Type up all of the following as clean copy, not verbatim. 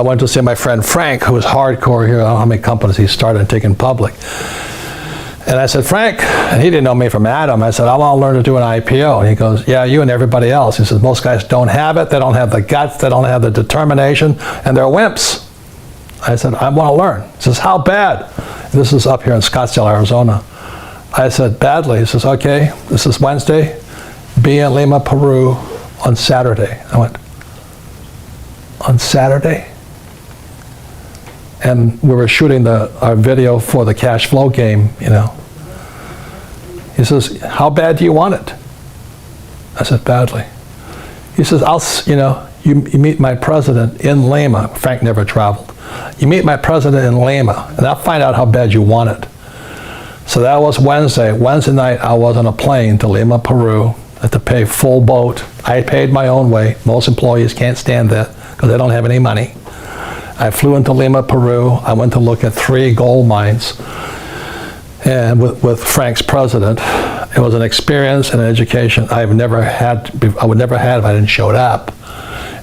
I went to see my friend Frank, who was hardcore here. I don't know how many companies he started and taken public. And I said, Frank, and he didn't know me from Adam. I said, I want to learn to do an IPO. And he goes, yeah, you and everybody else. He says, most guys don't have it. They don't have the guts. They don't have the determination. And they're wimps. I said, I want to learn. He says, how bad? This is up here in Scottsdale, Arizona. I said, badly. He says, okay, this is Wednesday. Be in Lima, Peru on Saturday. I went, on Saturday? And we were shooting our video for the cash flow game, you know. He says, how bad do you want it? I said, badly. He says, you meet my president in Lima. Frank never traveled. You meet my president in Lima, and I'll find out how bad you want it. So that was Wednesday. Wednesday night, I was on a plane to Lima, Peru. I had to pay full boat. I paid my own way. Most employees can't stand that because they don't have any money. I flew into Lima, Peru. I went to look at 3 gold mines, and with Frank's president. It was an experience and an education I would never have if I didn't show up.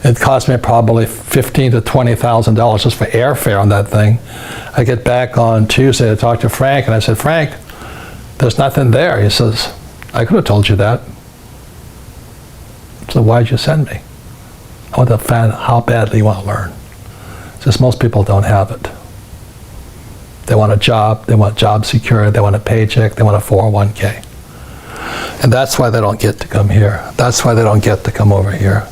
It cost me probably $15,000 to $20,000 just for airfare on that thing. I get back on Tuesday to talk to Frank, and I said, Frank, there's nothing there. He says, I could have told you that. So why'd you send me? I want to find how badly you want to learn. Just most people don't have it. They want a job, they want job security, they want a paycheck, they want a 401k. And that's why they don't get to come here. That's why they don't get to come over here.